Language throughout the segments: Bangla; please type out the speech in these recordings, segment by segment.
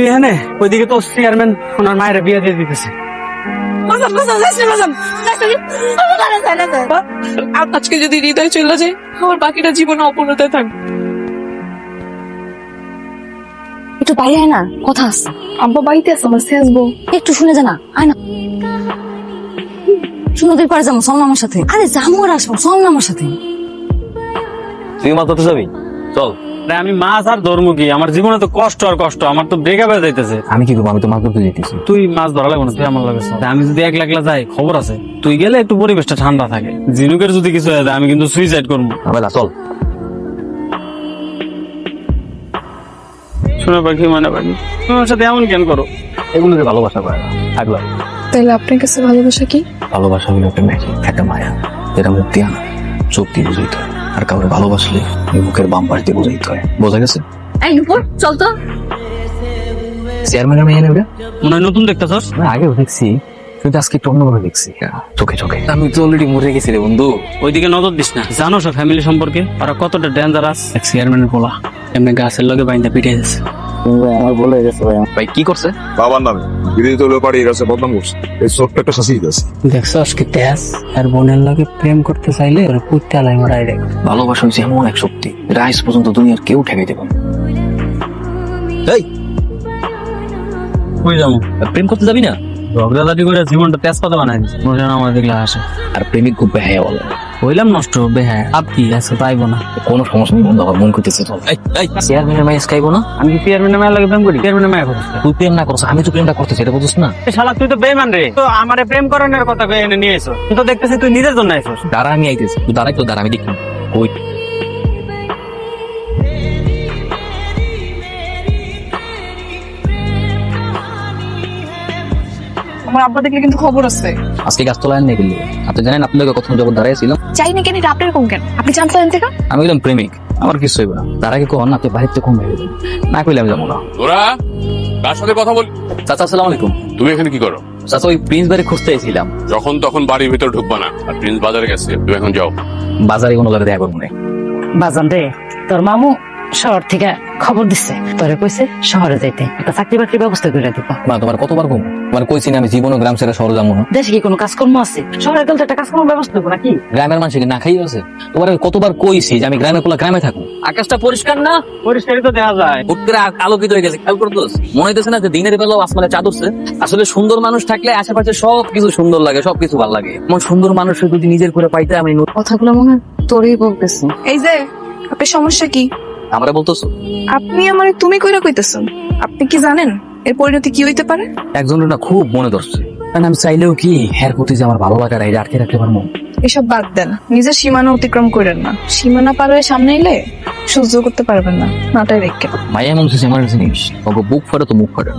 তুই এনে ওইদিকে তো চেয়ারম্যান ওনার মায়ের বিয়ে দিয়ে দিতেছে। আজকে যদি হৃদয় চলে যায় আমার বাকিটা জীবনে অপূর্ণতায় থাকবে। একটু বাইরে আয় না, কথা আছে। আব্বা বাড়িতে আছে, আমার আসবো। একটু শুনে যা না, আয় না। সুন্দর পারে যাবো, চল না আমার সাথে। আরে যাবো আর আসবো, চল না আমার সাথে। তুই মাছ ধরতে যাবি? চল। আমি মাছ আর ধরবো কি? আমার জীবনে তো কষ্ট আর কষ্ট, আমার তো ব্রেকআপ হয়ে যাইতেছে। আমি কি করবো? আমি তো মাছ ধরতে যেতেছি। তুই মাছ ধরা লাগবে না, তুই আমার লাগে চল। আমি যদি একলা একলা যাই খবর আছে, তুই গেলে একটু পরিবেশটা ঠান্ডা থাকে। জিনুকের যদি কিছু হয়ে যায় আমি কিন্তু সুইসাইড করবো। আবেলা চল। শুনে পাখি মানে পাখি, তুমি আমার সাথে এমন কেন করো? এগুলোকে ভালোবাসা করে না, থাকলাম। তাহলে আপনার কাছে ভালোবাসা কি? ভালোবাসা হলো একটা ম্যাজিক, একটা মায়া, যেটা মুখ দিয়ে না, চোখ দিয়ে বুঝাইতে হয়। আর কাউকে ভালোবাসলে এই মুখের বাম পাশ দিয়ে বুঝাইতে হয়। বোঝা গেছে? এই উপর চল তো। চেয়ারম্যানের মেয়ে নেবে মনে হয় নতুন দেখতেছস? না, আগেও দেখছি, কিন্তু আজকে একটু অন্যভাবে দেখছি। চোখে চোখে আমি তো অলরেডি মরে গেছি রে বন্ধু। ওইদিকে নজর দিস না। জানো সব ফ্যামিলি সম্পর্কে ওরা কতটা ডেঞ্জারাস। এক চেয়ারম্যানের পোলা এমনি গাছের লগে বাইন্দা পিটে গেছে। আমার বলে গেছে ভাই। ভাই কি করছে? বাবার নামে বিরোধী দলীয় পার্টির কাছে বদনাম করছে। এই ছোট্ট একটা শাসি আছে। দেখছস কি তেজ? আর বোনের লগে প্রেম করতে চাইলে ওরা পুঁতে আলাই মারাই রে। ভালোবাসা হচ্ছে এমন এক শক্তি, এটা আজ পর্যন্ত দুনিয়ার কেউ ঠেকাইতে পারে। এই কই যাবো? প্রেম করতে যাবি না? ঝগড়াঝাটি করে জীবনটা তেজপাতা বানাই দিচ্ছে। মনে হয় আমার দেখলে আসে। আর প্রেমিক খুব বেহায়া বলে। হইলাম নষ্ট বেহ্যাঁ। আপ কি আছে পাইবো না। কোনো সমস্যা নেই বন্ধু, আমার মন করতেছে। চল। চেয়ারম্যানের মাইস খাইবো না? আমি কি চেয়ারম্যানের মায়ের লাগে প্রেম করি? চেয়ারম্যানের মায়ের করছে। তুই প্রেম না করছ, আমি তো প্রেমটা করতেছি, এটা বুঝছ না? শালা তুই তো বেইমান রে। তো আমারে প্রেম করানোর কথা কয়ে এনে নিয়ে এসো। তো দেখতেছি তুই নিজের জন্য আইছস। দাঁড়া, আমি আইতেছি। তুই দাঁড়াই তো, দাঁড়া, আমি দেখি। ওই আমার আব্বা দেখলে কিন্তু খবর আছে। আজকে গাছতলায় নিয়ে গেলি। আপনি জানেন আপনার কখন যখন দাঁড়াইছিলাম? চাই না কেন, এটা আপনার কম কেন? আপনি জানতেন থেকে? আমি বললাম প্রেমিক, আমার কিছু হইব না। তার আগে কখন আপনি বাড়িতে কম হয়ে যাবেন না, কইলে আমি যাবো না। তোরা কার সাথে কথা বল? চাচা আসসালামু আলাইকুম। তুমি এখানে কি করো? চাচা ওই প্রিন্স বাড়ি খুঁজতে এসেছিলাম। যখন তখন বাড়ির ভিতর ঢুকবা না। আর প্রিন্স বাজারে গেছে, তুমি এখন যাও। বাজারে কোনো জায়গায় দেখা করবো না। বাজান রে, তোর মামু শহর থেকে খবর দিচ্ছে, তোরে কইছে শহরে যাইতে একটা চাকরি বাকরির ব্যবস্থা করে দিব। মা তোমার কতবার কম, তোমার কইছি না আমি জীবনও গ্রাম ছেড়ে শহরে যাবো না। দেশে কি কোনো কাজকর্ম আছে? শহরে গেলে তো একটা কাজকর্ম ব্যবস্থা করবো নাকি? গ্রামের মানুষকে না খাইয়ে আছে। তোমার কতবার কইছি যে আমি গ্রামে পোলা গ্রামে থাকবো। আকাশটা পরিষ্কার না? পরিষ্কারই তো দেখা যায়। হুট করে আলোকিত হয়ে গেছে, খেয়াল করতো? মনে হইতেছে না যে দিনের বেলাও আসমানে চাঁদ উঠছে? আসলে সুন্দর মানুষ থাকলে আশেপাশে সবকিছু সুন্দর লাগে, সবকিছু ভালো লাগে। এমন সুন্দর মানুষ যদি নিজের করে পাইতে আমি কথাগুলো মনে হয় তোরই বলতেছি। এই যে আপনার সমস্যা কি? আমরা বলতেছো আপনি আমারে তুমি কইরা কইতেছেন। আপনি কি জানেন এর পরিণতি কি হইতে পারে? একজনের না খুব মনে ধরছে, কারণ আমি চাইলেও কি এর প্রতি যে আমার ভালো লাগার এটা আটকে রাখতে পারবো? এসব বাদ দেন, নিজের সীমানা অতিক্রম করেন না। সীমানা পার হয়ে সামনে এলে সহ্য করতে পারবেন না, নাটাই রেখে। মায়া এমন কিছু আমার জিনিস, ওকে বুক ফাটে তো মুখ ফাটে।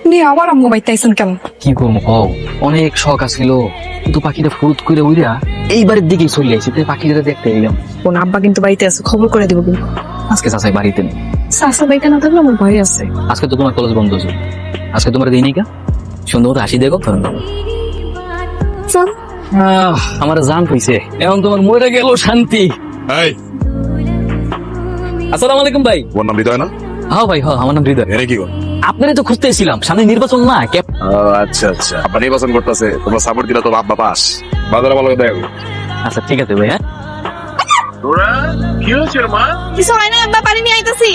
আপনি আবার আম্মু বাইতে আইছেন কেন? কি করবো কও, অনেক শখ আছিল, কিন্তু পাখিটা ফুরুত করে উইরা এইবারের দিকেই চলে আসছে, তাই পাখিটা দেখতে এলাম। কোন আব্বা কিন্তু বাড়িতে আছে, খবর করে দিব কিন্তু। আজকে চাচাই বাড়িতে নেই। সাসা বাইতে না থাকলে আমার ভয় আছে। আজকে তো তোমার কলেজ বন্ধ আছে, আজকে তোমার দিই কা সুন্দর মতো হাসি দেখো। আমার জান কইছে এখন তোমার মরে গেল শান্তি। এই আসসালামু আলাইকুম ভাই। তোমার নাম হৃদয় না? হ্যাঁ ভাই, হ্যাঁ আমার নাম হৃদয়। এনে কি কর? আপনারই তো খুঁজতে এসেছিলাম, সামনে নির্বাচন না? আচ্ছা আচ্ছা, আব্বা নির্বাচন করতেছে, তোমরা সাপোর্ট দিলে তো আব্বা পাস। বাজারে ভালো দেখা করো। আচ্ছা ঠিক আছে ভাই। হ্যাঁ তোরা কি হয়েছে মা? কিছু হয় না, আব্বা পানি নিয়ে আইতাছি।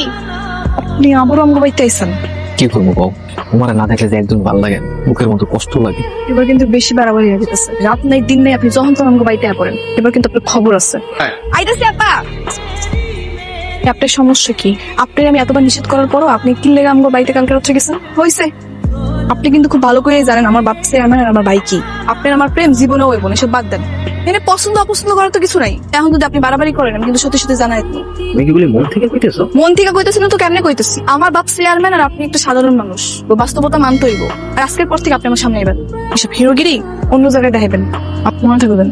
আপনি আবার আম্মু বাইতে আইছেন? কি করবো কও, তোমার না দেখলে যে একজন ভালো লাগে, বুকের মতো কষ্ট লাগে। এবার কিন্তু বেশি বাড়াবাড়ি হয়ে যেতেছে। রাত নাই দিন নাই আপনি যখন তখন আম্মু বাইতে পড়েন। এবার কিন্তু আপনার খবর আছে। আইতাছি আব্বা। আপনার সমস্যা কি? আপনার আমি এতবার নিষেধ করার পরও আপনি কি লেগে আমগো বাড়িতে কালকে রাত্রে গেছেন? হইছে। আপনি কিন্তু খুব ভালো করেই জানেন আমার বাপ চেয়ারম্যান আর আমার ভাই কি। আপনার আমার প্রেম জীবনেও হইব না, এসব বাদ দেন। এনে পছন্দ অপছন্দ করার তো কিছু নাই। এখন যদি আপনি বাড়াবাড়ি করেন আমি কিন্তু সত্যি সত্যি জানাই দিই। তুমি কি বলি মন থেকে কইতেছো? মন থেকে কইতেছি না তো কেমনে কইতেছি? আমার বাপ চেয়ারম্যান আর আপনি একটা সাধারণ মানুষ, তো বাস্তবতা মানতে হইব। আর আজকের পর থেকে আপনি আমার সামনে এবেন, এসব হিরোগিরি অন্য জায়গায় দেখাবেন। আপনি মনে থাকবেন।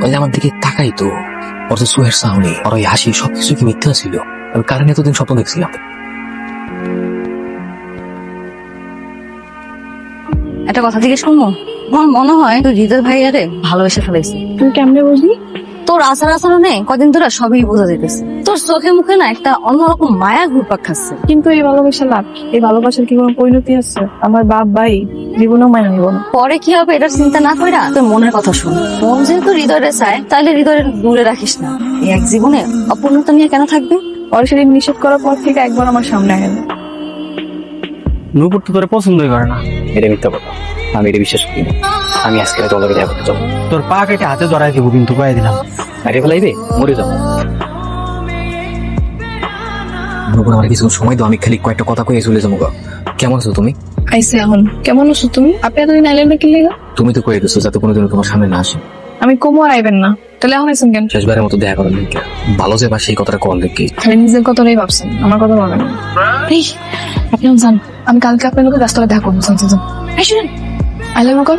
ওই আমার দিকে তাকাই তো, ওর তো সুহের সাহনি, আর ওই হাসি সবকিছু কি মিথ্যা ছিল? আমি কারণে এতদিন স্বপ্ন দেখছিলাম। একটা কথা জিজ্ঞেস করবো? আমার মনে হয় তুই হৃদয় ভাইয়ারে ভালোবেসে ফেলেছি। তুই কেমনে বুঝলি? তোর আচার আচরণে কদিন ধরে সবই বোঝা যেতেছে। তোর চোখে মুখে না একটা অন্যরকম মায়া ঘুরপাক খাচ্ছে। কিন্তু এই ভালোবাসা লাভ কি? এই ভালোবাসার কি কোনো পরিণতি আছে? আমার বাপ ভাই জীবনেও মাইনা নিব না। পরে কি হবে এটা চিন্তা না কইরা তোর মনের কথা শুন। মন যেহেতু হৃদয়ে চায় তাহলে হৃদয়ের দূরে রাখিস না। এই এক জীবনে অপূর্ণতা নিয়ে কেন থাকবে? ওর সেদিন নিষেধ করার পর থেকে একবার আমার সামনে আয় না। নূপুর তো তোর পছন্দই করে না। এটা মিথ্যা কথা, আমি এটা বিশ্বাস করি না। আমি আজকে রাতে ওদের দেখা করতে যাবো। তোর পা কেটে হাতে ধরাই দিব কিন্তু কয়ে দিলাম। আরে ফেলাইবে, মরে যাবো। নূপুর, আমার কিছু সময় তো, আমি খালি কয়েকটা কথা কয়ে চলে যাবো গা। কেমন আছো তুমি? আইসে এখন কেমন আছো তুমি? আপনি এতদিন আইলেন না কি লেগা? তুমি তো কয়ে দিচ্ছ যাতে কোনোদিনও তোমার সামনে না আসে। আমি কমও আর আইবেন না, তাহলে এখন আইসেন কেন? শেষবারের মতো দেখা করার লিখে ভালো যে বা সেই কথাটা কল দেখি। খালি নিজের কথাটাই ভাবছেন, আমার কথা ভাবেন না। এই, আপনি জান আমি কালকে আপনার লোকের রাস্তায় দেখা করবো। আই লাভ ইউ কর।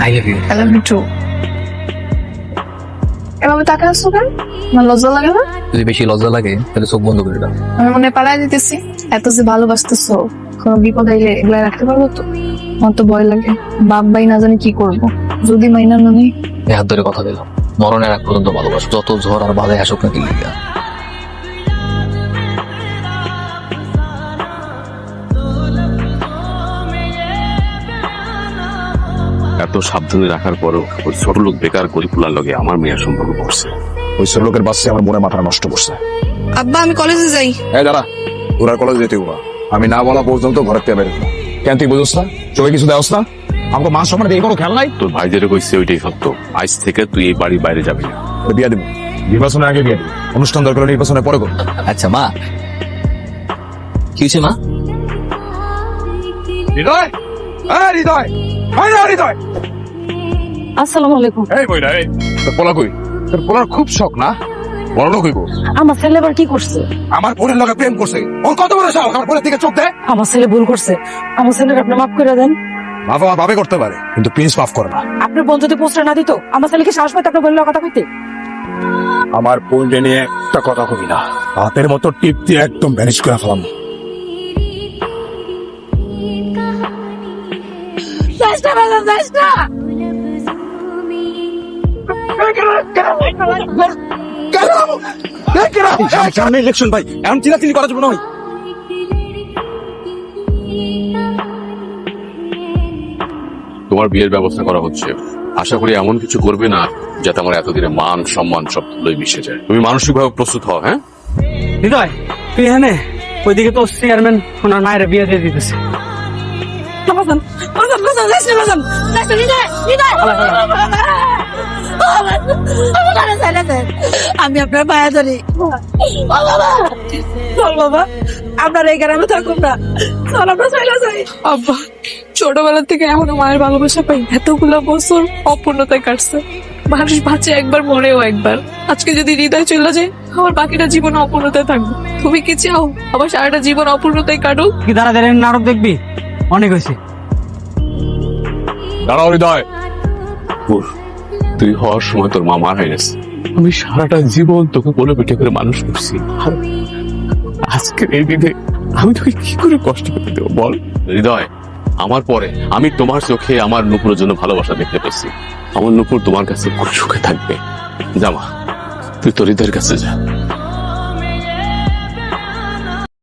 I love you. I love you too. এভাবে তাকে আসছো কেন? আমার লজ্জা লাগে না? যদি বেশি লজ্জা লাগে তাহলে চোখ বন্ধ করে দাও। আমি মনে পালাই দিতেছি। এত যে ভালোবাসতেছো, কোনো বিপদ আইলে এগুলা রাখতে পারবো তো? আমার তো ভয় লাগে, বাপ ভাই না জানি কি করবো যদি মাইনা না নেই। এই হাত ধরে কথা দিলাম, মরণের আগ পর্যন্ত ভালোবাসো, যত ঝড় আর বাধাই আসুক না দিল্লি। এত সাবধানে রাখার পরও ওই ছোট লোক বেকার গরিবুলার লগে আমার মেয়ের সম্পর্ক করছে। ওই ছোট লোকের বাচ্চা আমার মনে মাথা নষ্ট করছে। আব্বা আমি কলেজে যাই। এই দাঁড়া, তোর আর কলেজ যেতে হবা। আমি না বলা পর্যন্ত ঘরের থেকে বের হবো। কেন তুই বুঝছ না? চোখে কিছু দেওয়াস না? আমাকে মা সম্মানে দিয়ে কোনো খেয়াল নাই? তোর ভাই যেটা কইছে ওইটাই সত্য। আজ থেকে তুই এই বাড়ির বাইরে যাবি না। বিয়ে দিবি, নির্বাচনের আগে বিয়ে দিবি। অনুষ্ঠান দরকার হলে নির্বাচনের পরে করবি। আচ্ছা মা, কি হয়েছে মা? হৃদয়, এই হৃদয়, এই না হৃদয়। আসসালামু আলাইকুম। এই বইরা, এই তোর পোলা কই? তোর পোলার খুব শখ না? বড় লোক হইব। আমার ছেলে আবার কি করছে? আমার বোনের লগে প্রেম করছে। ওর কত বড় সাহস আমার বোনের দিকে চোখ দেয়? আমার ছেলে ভুল করছে, আমার ছেলের আপনি মাফ করে দেন। বাবা ভাবে করতে পারে, কিন্তু প্রিন্স মাফ করে না। আপনার বোন যদি পোস্টার না দিত, আমার ছেলেকে সাহস পাইতে আপনার বোনের কথা কইতে। আমার বোনকে নিয়ে একটা কথা কবি না, হাতের মতো টিপ দিয়ে একদম ভ্যানিশ করে ফেলাম। সামনে ইলেকশন ভাই, এমন চিল্লাচিল্লি করার জন্য নয়। তোমার বিয়ের ব্যবস্থা করা হচ্ছে। আশা করি এমন কিছু করবে না যাতে আমার এতদিনে মান সম্মান সব তুলোই মিশে যায়। তুমি মানসিকভাবে প্রস্তুত হও। হ্যাঁ হৃদয়, তুই এখানে? ওইদিকে তো চেয়ারম্যান ওনার মায়ের বিয়ে দিয়ে দিতেছে। আমি আপনার পায়ে ধরি। চল বাবা, আপনার এই গ্রামে থাকুন না, চল আমরা চলে যাই। আব্বা ছোটবেলা থেকে এখনো মায়ের ভালোবাসা পাই। এতগুলো বছর অপূর্ণতায় কাটছে। মানুষ বাঁচে একবার, মরেও একবার। আজকে যদি হৃদয় চলে যায়, আমার বাকিটা জীবন অপূর্ণতায় থাকবে। তুমি কি চাও আমার সারাটা জীবন অপূর্ণতায় কাটুক? কি তাড়াতাড়ি নাটক দেখবি? অনেক হয়েছে। দাঁড়াও হৃদয়, তুই হওয়ার সময় তোর মা মারা গেছে। আমি সারাটা জীবন তোকে কোলে পিঠে করে মানুষ করছি। আর আজকের এই দিনে আমি তোকে কি করে কষ্ট পেতে দেবো বল? হৃদয়, আমার পরে আমি তোমার চোখে আমার নুপুরের জন্য ভালোবাসা দেখতে পেয়েছি। আমার নুপুর তোমার কাছে খুব সুখে থাকবে। জামা, তুই তোর হৃদয়ের কাছে যা।